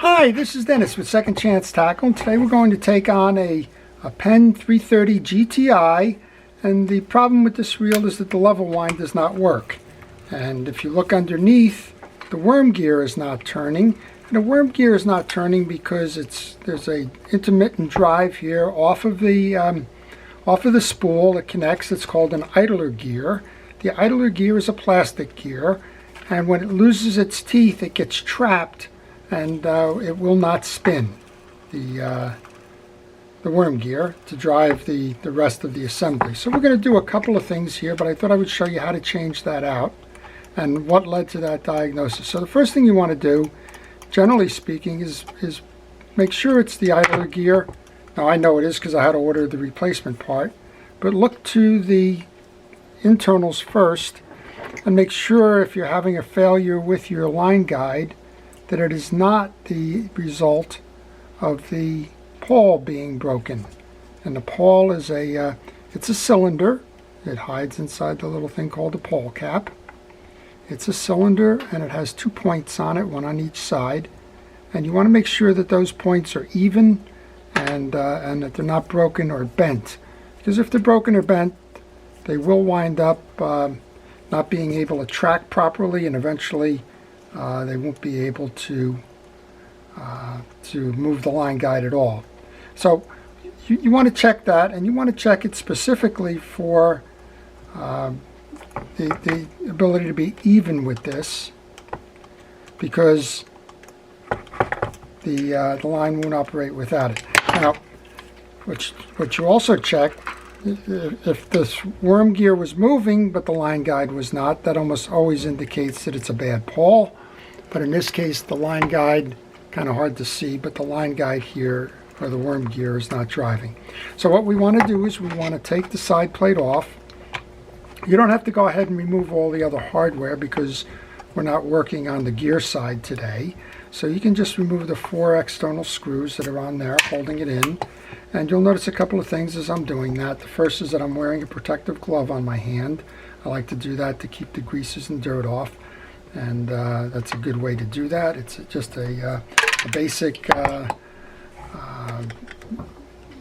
Hi, this is Dennis with Second Chance Tackle, and today we're going to take on a Penn 330 GTI, and the problem with this reel is that the level wind does not work. And if you look underneath, the worm gear is not turning, and the worm gear is not turning because there's a intermittent drive here off of the spool that connects. It's called an idler gear. The idler gear is a plastic gear, and when it loses its teeth, it gets trapped and it will not spin the worm gear to drive the rest of the assembly. So we're going to do a couple of things here, but I thought I would show you how to change that out and what led to that diagnosis. So the first thing you want to do, generally speaking, is make sure it's the idler gear. Now I know it is because I had to order the replacement part, but look to the internals first and make sure if you're having a failure with your line guide that it is not the result of the pawl being broken. And the pawl is it's a cylinder. It hides inside the little thing called the pawl cap. It's a cylinder and it has 2 points on it, one on each side. And you want to make sure that those points are even and that they're not broken or bent. Because if they're broken or bent, they will wind up not being able to track properly, and eventually they won't be able to move the line guide at all. So you want to check that, and you want to check it specifically for the ability to be even with this, because the line won't operate without it. Now, what you also check, if this worm gear was moving but the line guide was not, that almost always indicates that it's a bad pawl. But in this case, the line guide, kind of hard to see, but the line guide here, or the worm gear, is not driving. So what we want to do is we want to take the side plate off. You don't have to go ahead and remove all the other hardware because we're not working on the gear side today. So you can just remove the 4 external screws that are on there holding it in. And you'll notice a couple of things as I'm doing that. The first is that I'm wearing a protective glove on my hand. I like to do that to keep the greases and dirt off. And that's a good way to do that. It's just a basic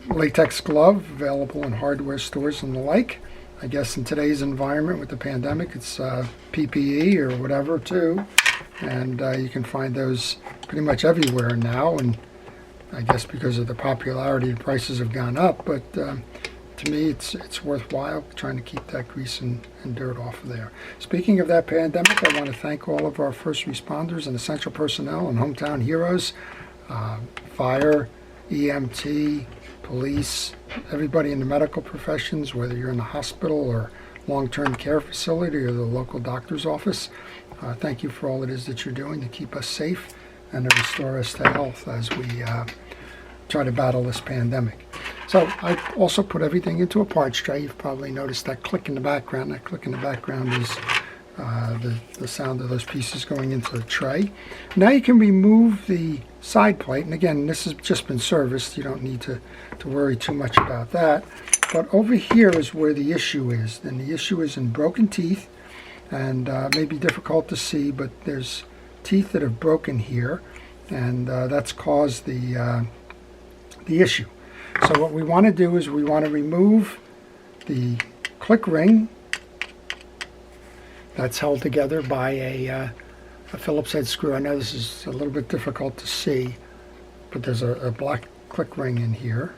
latex glove available in hardware stores and the like. I guess in today's environment with the pandemic, it's PPE or whatever too. And you can find those pretty much everywhere now. And I guess because of the popularity, the prices have gone up. But to me, it's worthwhile trying to keep that grease and dirt off of there. Speaking of that pandemic, I want to thank all of our first responders and essential personnel and hometown heroes, fire, EMT, police, everybody in the medical professions, whether you're in the hospital or long-term care facility or the local doctor's office. Thank you for all it is that you're doing to keep us safe and to restore us to health as we try to battle this pandemic. So I also put everything into a parts tray. You've probably noticed that click in the background. That click in the background is the sound of those pieces going into the tray. Now you can remove the side plate, and again, this has just been serviced. You don't need to worry too much about that. But over here is where the issue is, and the issue is in broken teeth, and may be difficult to see, but there's teeth that have broken here, and that's caused the issue. So what we want to do is we want to remove the click ring that's held together by a Phillips head screw. I know this is a little bit difficult to see, but there's a black click ring in here.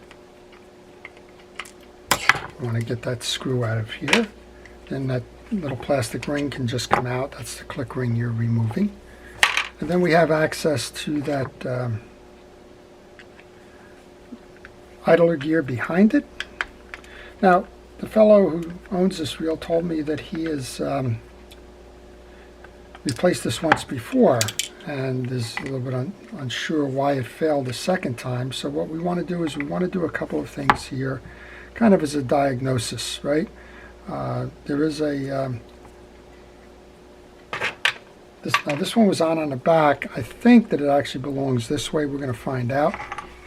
We want to get that screw out of here. Then that little plastic ring can just come out. That's the click ring you're removing. And then we have access to that idler gear behind it. Now, the fellow who owns this reel told me that he has replaced this once before and is a little bit unsure why it failed the second time. So what we want to do is we want to do a couple of things here, kind of as a diagnosis, right? There is a this one was on the back. I think that it actually belongs this way. We're going to find out,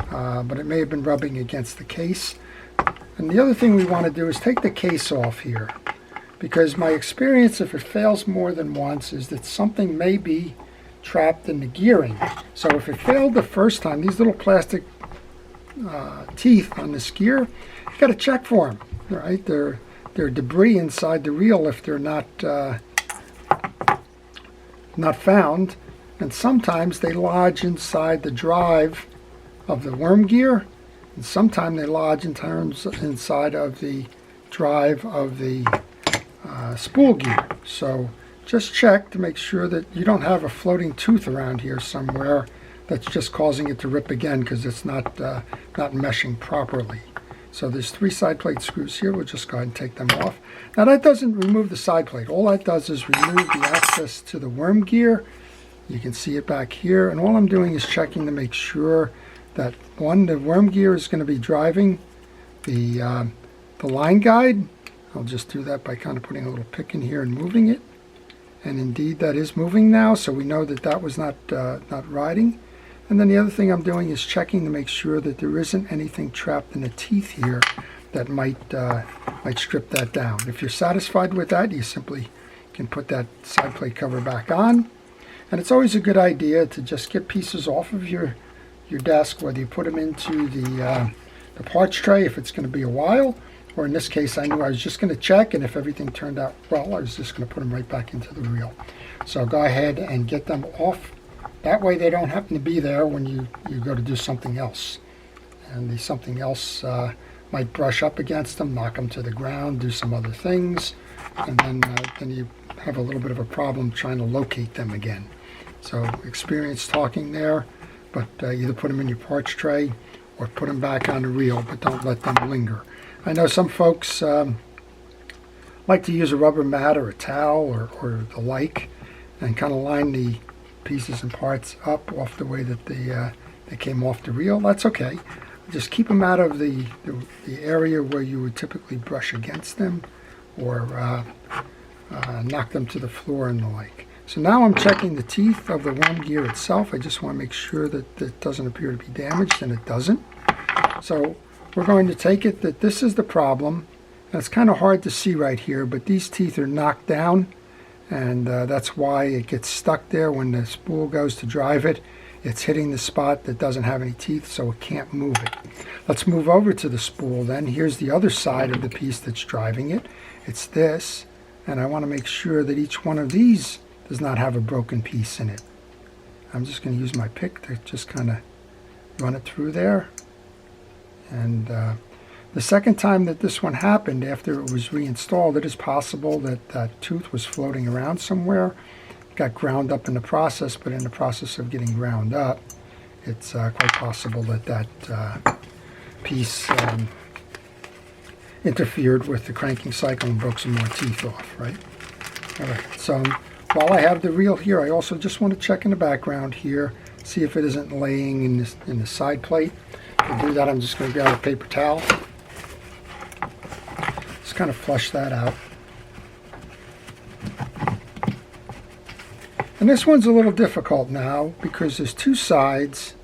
but it may have been rubbing against the case. And the other thing we want to do is take the case off here, because my experience, if it fails more than once, is that something may be trapped in the gearing. So if it failed the first time, these little plastic teeth on this gear, you got to check for them, right? They're debris inside the reel if they're not found, and sometimes they lodge inside the drive of the worm gear, and sometimes they lodge inside of the drive of the spool gear. So just check to make sure that you don't have a floating tooth around here somewhere that's just causing it to rip again because it's not meshing properly. So there's 3 side plate screws here. We'll just go ahead and take them off. Now that doesn't remove the side plate. All that does is remove the access to the worm gear. You can see it back here. And all I'm doing is checking to make sure that, one, the worm gear is going to be driving the line guide. I'll just do that by kind of putting a little pick in here and moving it. And indeed that is moving now, so we know that that was not riding. And then the other thing I'm doing is checking to make sure that there isn't anything trapped in the teeth here that might strip that down. If you're satisfied with that, you simply can put that side plate cover back on. And it's always a good idea to just get pieces off of your desk, whether you put them into the parts tray if it's going to be a while, or in this case I knew I was just going to check, and if everything turned out well, I was just going to put them right back into the reel. So go ahead and get them off. That way they don't happen to be there when you go to do something else. And the something else might brush up against them, knock them to the ground, do some other things, and then you have a little bit of a problem trying to locate them again. So experience talking there, but either put them in your parts tray or put them back on the reel, but don't let them linger. I know some folks like to use a rubber mat or a towel or the like and kind of line the pieces and parts up off the way that they came off the reel. That's okay. Just keep them out of the area where you would typically brush against them or knock them to the floor and the like. So now I'm checking the teeth of the worm gear itself. I just want to make sure that it doesn't appear to be damaged, and it doesn't. So we're going to take it that this is the problem. And it's kind of hard to see right here, but these teeth are knocked down, and that's why it gets stuck there when the spool goes to drive it. It's hitting the spot that doesn't have any teeth, so it can't move it. Let's move over to the spool then. Here's the other side of the piece that's driving it. It's this, and I want to make sure that each one of these does not have a broken piece in it. I'm just going to use my pick to just kind of run it through there. And the second time that this one happened, after it was reinstalled, it is possible that that tooth was floating around somewhere. It got ground up in the process, but in the process of getting ground up, it's quite possible that that piece interfered with the cranking cycle and broke some more teeth off, right? All right, so while I have the reel here, I also just want to check in the background here, see if it isn't laying in the side plate. To do that, I'm just going to grab a paper towel. Just kind of flush that out. And this one's a little difficult now because there's 2 sides,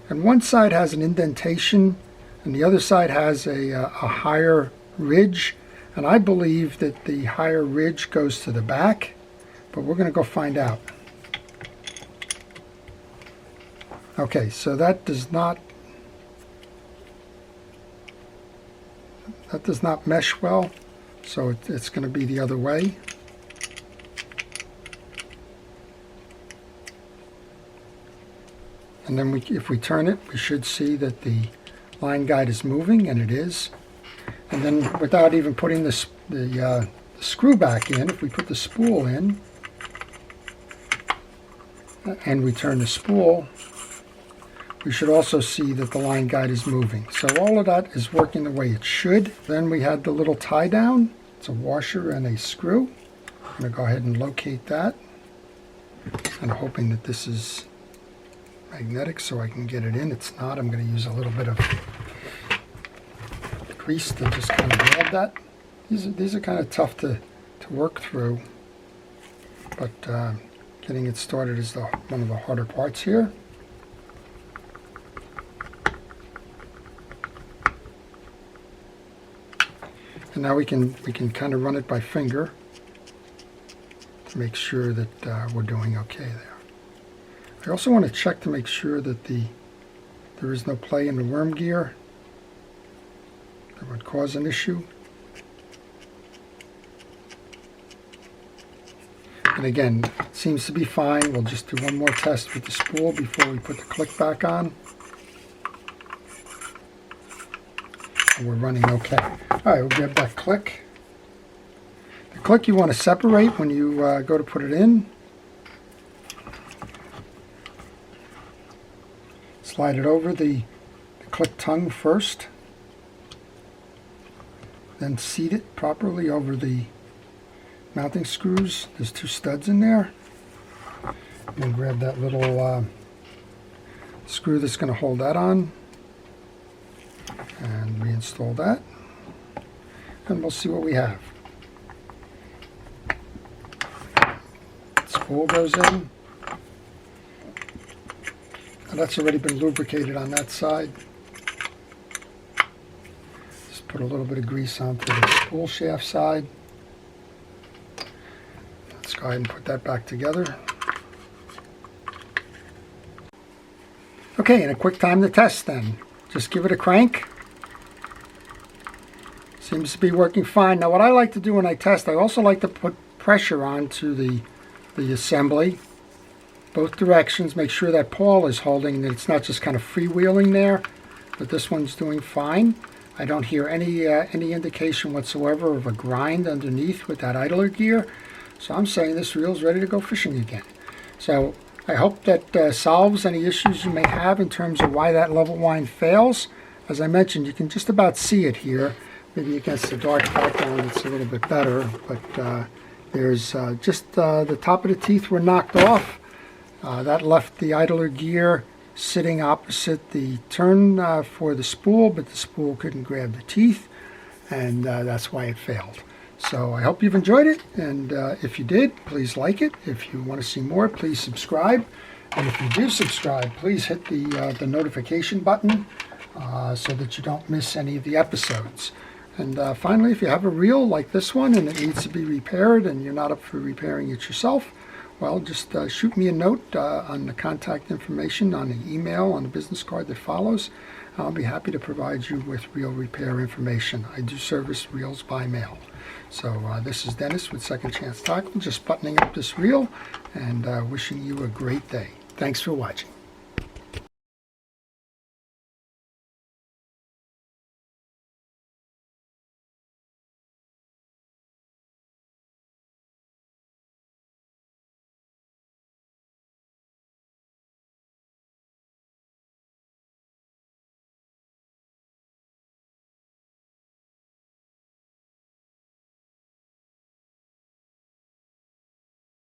and one side has an indentation and the other side has a higher ridge, and I believe that the higher ridge goes to the back, but we're going to go find out. Okay, so that does not mesh well, so it's going to be the other way. And then if we turn it, we should see that the line guide is moving, and it is. And then without even putting the screw back in, if we put the spool in and we turn the spool, we should also see that the line guide is moving. So all of that is working the way it should. Then we had the little tie down. It's a washer and a screw. I'm going to go ahead and locate that. I'm hoping that this is magnetic so I can get it in. It's not. I'm going to use a little bit of grease to just kind of grab that. These are kind of tough to work through, but getting it started is one of the harder parts here. And now we can kind of run it by finger to make sure that we're doing okay there. I also want to check to make sure that there is no play in the worm gear that would cause an issue. And again, it seems to be fine. We'll just do one more test with the spool before we put the click back on. And we're running okay. All right, we'll grab that click. The click you want to separate when you go to put it in. Slide it over the click tongue first. Then seat it properly over the mounting screws. There's 2 studs in there. And grab that little screw that's going to hold that on. And reinstall that. And we'll see what we have. Spool goes in. Now that's already been lubricated on that side. Just put a little bit of grease onto the spool shaft side. Let's go ahead and put that back together. Okay, and a quick time to test then. Just give it a crank. Seems to be working fine. Now what I like to do when I test, I also like to put pressure onto the assembly, both directions. Make sure that pawl is holding, that it's not just kind of freewheeling there, but this one's doing fine. I don't hear any indication whatsoever of a grind underneath with that idler gear. So I'm saying this reel's ready to go fishing again. So I hope that solves any issues you may have in terms of why that level wind fails. As I mentioned, you can just about see it here. Maybe against the dark background it's a little bit better, but there's just the top of the teeth were knocked off. That left the idler gear sitting opposite the turn for the spool, but the spool couldn't grab the teeth, and that's why it failed. So I hope you've enjoyed it, and if you did, please like it. If you want to see more, please subscribe. And if you do subscribe, please hit the notification button so that you don't miss any of the episodes. And finally, if you have a reel like this one and it needs to be repaired and you're not up for repairing it yourself, well, just shoot me a note on the contact information on the email on the business card that follows. I'll be happy to provide you with reel repair information. I do service reels by mail. So this is Dennis with Second Chance Tackle, just buttoning up this reel and wishing you a great day. Thanks for watching.